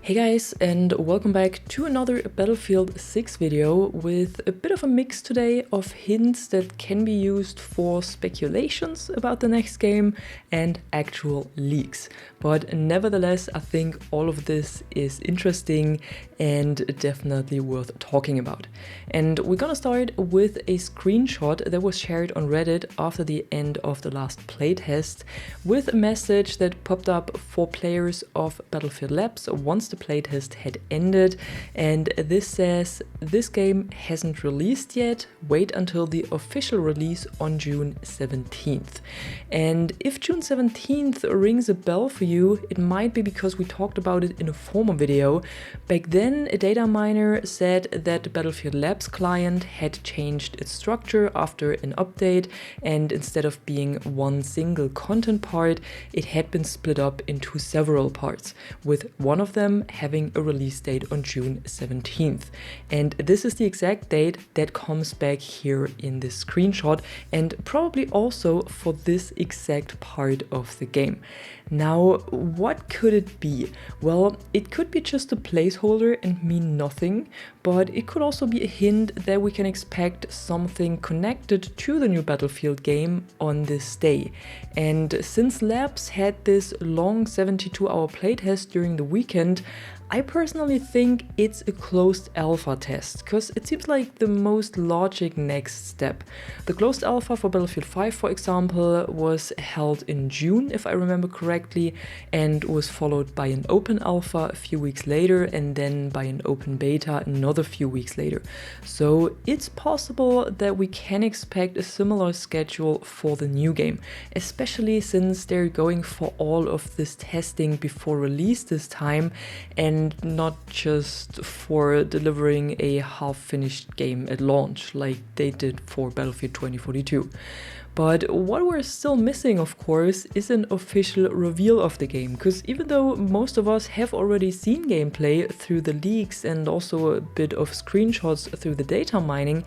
Hey guys, and welcome back to another Battlefield 6 video with a bit of a mix today of hints that can be used for speculations about the next game and actual leaks. But nevertheless, I think all of this is interesting and definitely worth talking about. And we're gonna start with a screenshot that was shared on Reddit after the end of the last playtest with a message that popped up for players of Battlefield Labs once the playtest had ended, and this says, "This game hasn't released yet, wait until the official release on June 17th. And if June 17th rings a bell for you, it might be because we talked about it in a former video. Back then, a data miner said that the Battlefield Labs client had changed its structure after an update, and instead of being one single content part, it had been split up into several parts, with one of them having a release date on June 17th. And this is the exact date that comes back here in this screenshot, and probably also for this exact part of the game. Now, what could it be? Well, it could be just a placeholder and mean nothing, but it could also be a hint that we can expect something connected to the new Battlefield game on this day. And since Labs had this long 72-hour playtest during the weekend, I personally think it's a closed alpha test, because it seems like the most logic next step. The closed alpha for Battlefield 5, for example, was held in June, if I remember correctly, and was followed by an open alpha a few weeks later, and then by an open beta another few weeks later. So it's possible that we can expect a similar schedule for the new game, especially since they're going for all of this testing before release this time, and not just for delivering a half-finished game at launch like they did for Battlefield 2042. But what we're still missing, of course, is an official reveal of the game, because even though most of us have already seen gameplay through the leaks and also a bit of screenshots through the data mining,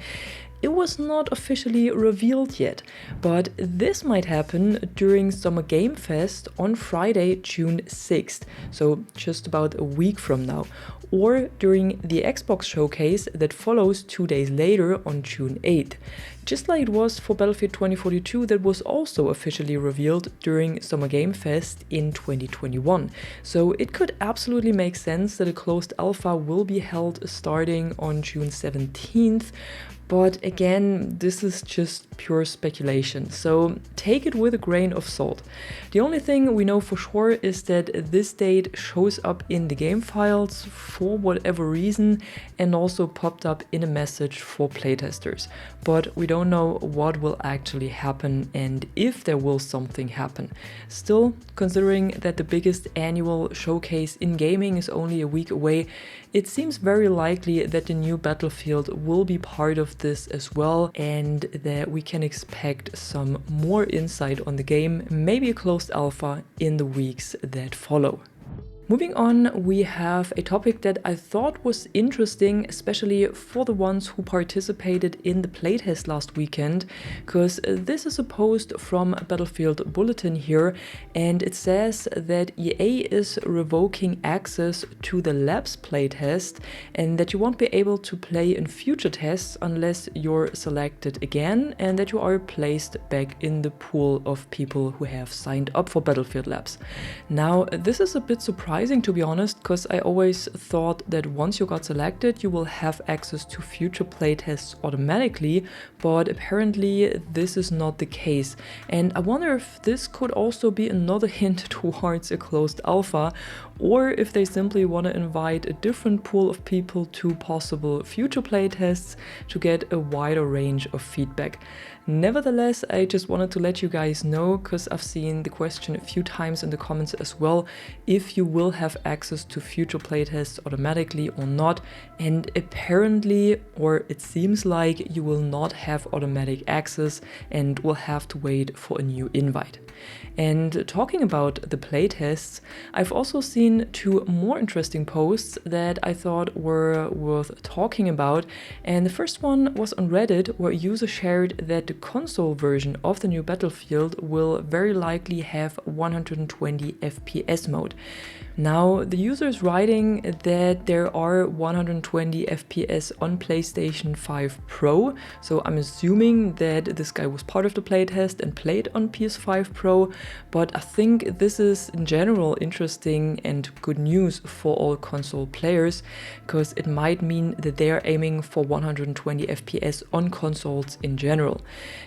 it was not officially revealed yet. But this might happen during Summer Game Fest on Friday, June 6th, so just about a week from now, or during the Xbox showcase that follows 2 days later on June 8th. Just like it was for Battlefield 2042 that was also officially revealed during Summer Game Fest in 2021. So it could absolutely make sense that a closed alpha will be held starting on June 17th. But again, this is just pure speculation, so take it with a grain of salt. The only thing we know for sure is that this date shows up in the game files for whatever reason and also popped up in a message for playtesters. But we don't know what will actually happen and if there will something happen. Still, considering that the biggest annual showcase in gaming is only a week away, it seems very likely that the new Battlefield will be part of this as well, and that we can expect some more insight on the game, maybe a closed alpha in the weeks that follow. Moving on, we have a topic that I thought was interesting, especially for the ones who participated in the playtest last weekend, because this is a post from Battlefield Bulletin here, and it says that EA is revoking access to the Labs playtest and that you won't be able to play in future tests unless you're selected again and that you are placed back in the pool of people who have signed up for Battlefield Labs. Now, this is a bit surprising, to be honest, because I always thought that once you got selected you will have access to future playtests automatically, but apparently this is not the case. And I wonder if this could also be another hint towards a closed alpha, or if they simply want to invite a different pool of people to possible future playtests to get a wider range of feedback. Nevertheless, I just wanted to let you guys know, because I've seen the question a few times in the comments as well, if you will have access to future playtests automatically or not, and apparently, or it seems like, you will not have automatic access and will have to wait for a new invite. And talking about the playtests, I've also seen two more interesting posts that I thought were worth talking about. And the first one was on Reddit, where a user shared that the console version of the new Battlefield will very likely have 120 FPS mode. Now, the user is writing that there are 120 FPS on PlayStation 5 Pro, so I'm assuming that this guy was part of the playtest and played on PS5 Pro, but I think this is in general interesting and good news for all console players, because it might mean that they are aiming for 120 FPS on consoles in general.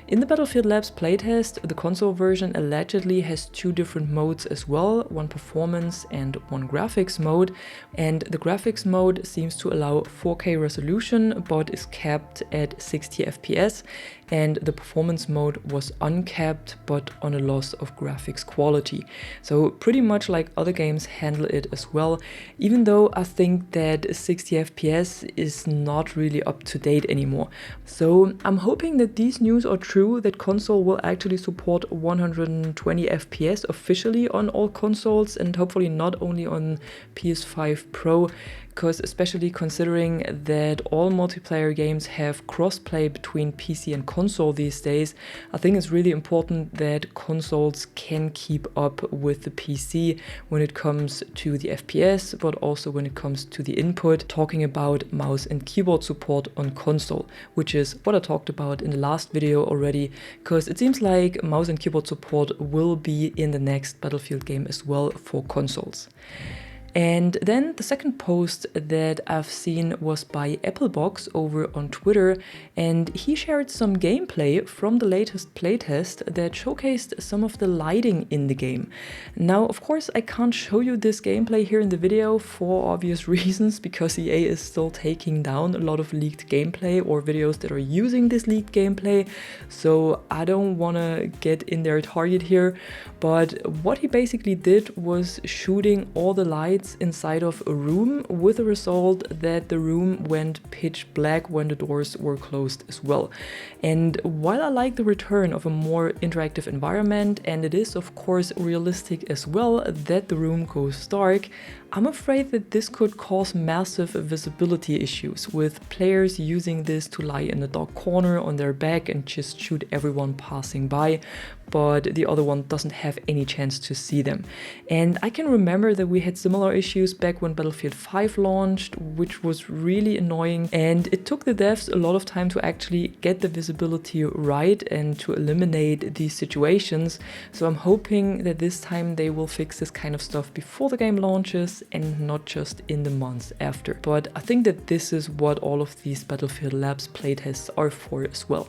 In the Battlefield Labs playtest, the console version allegedly has two different modes as well, one performance and one graphics mode, and the graphics mode seems to allow 4K resolution but is capped at 60 FPS, and the performance mode was uncapped but on a loss of graphics quality. So pretty much like other games handle it as well, even though I think that 60 FPS is not really up to date anymore. So I'm hoping that these news are true, that console will actually support 120 FPS officially on all consoles, and hopefully not only on PS5 Pro, because especially considering that all multiplayer games have crossplay between PC and console these days, I think it's really important that consoles can keep up with the PC when it comes to the FPS, but also when it comes to the input, talking about mouse and keyboard support on console, which is what I talked about in the last video already, because it seems like mouse and keyboard support will be in the next Battlefield game as well for consoles. And then the second post that I've seen was by Applebox over on Twitter, and he shared some gameplay from the latest playtest that showcased some of the lighting in the game. Now, of course, I can't show you this gameplay here in the video for obvious reasons, because EA is still taking down a lot of leaked gameplay or videos that are using this leaked gameplay, so I don't want to get in their target here. But what he basically did was shooting all the lights inside of a room, with the result that the room went pitch black when the doors were closed as well. And while I like the return of a more interactive environment, and it is of course realistic as well that the room goes dark, I'm afraid that this could cause massive visibility issues, with players using this to lie in a dark corner on their back and just shoot everyone passing by, but the other one doesn't have any chance to see them. And I can remember that we had similar issues back when Battlefield 5 launched, which was really annoying, and it took the devs a lot of time to actually get the visibility right and to eliminate these situations. So I'm hoping that this time they will fix this kind of stuff before the game launches and not just in the months after. But I think that this is what all of these Battlefield Labs playtests are for as well.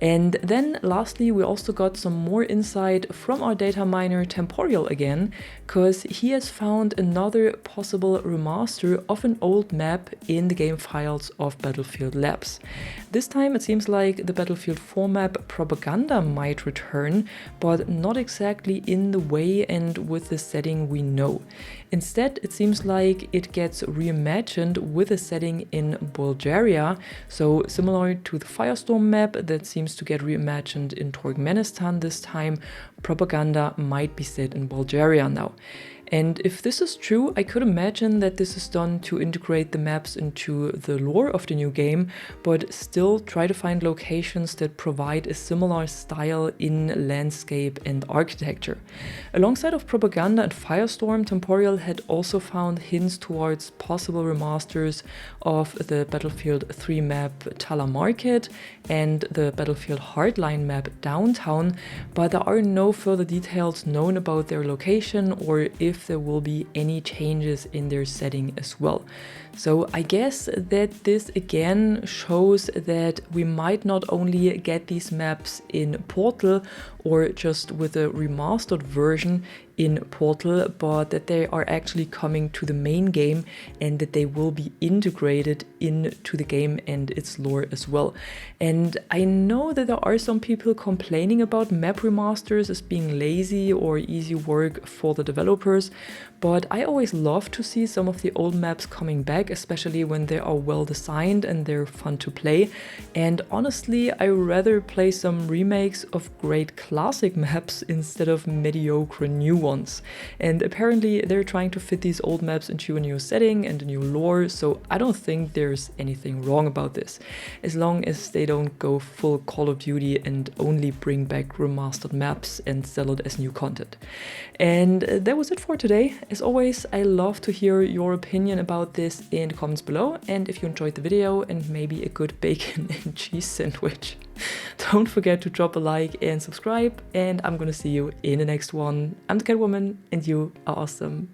And then lastly, we also got some more insight from our data miner Temporal again, because he has found another possible remaster of an old map in the game files of Battlefield Labs. This time it seems like the Battlefield 4 map Propaganda might return, but not exactly in the way and with the setting we know. Instead, it seems like it gets reimagined with a setting in Bulgaria, so similar to the Firestorm map that seems to get reimagined in Turkmenistan this time, Propaganda might be set in Bulgaria now. And if this is true, I could imagine that this is done to integrate the maps into the lore of the new game, but still try to find locations that provide a similar style in landscape and architecture. Alongside of Propaganda and Firestorm, Temporal had also found hints towards possible remasters of the Battlefield 3 map Tala Market and the Battlefield Hardline map Downtown, but there are no further details known about their location or if there will be any changes in their setting as well. So I guess that this again shows that we might not only get these maps in Portal or just with a remastered version in Portal, but that they are actually coming to the main game and that they will be integrated into the game and its lore as well. And I know that there are some people complaining about map remasters as being lazy or easy work for the developers, but I always love to see some of the old maps coming back, especially when they are well designed and they're fun to play. And honestly, I rather play some remakes of great classic maps instead of mediocre new ones. And apparently they're trying to fit these old maps into a new setting and a new lore, so I don't think there's anything wrong about this, as long as they don't go full Call of Duty and only bring back remastered maps and sell it as new content. And that was it for today. As always, I love to hear your opinion about this in the comments below, and if you enjoyed the video and maybe a good bacon and cheese sandwich, don't forget to drop a like and subscribe, and I'm gonna see you in the next one. I'm the Catwoman, and you are awesome.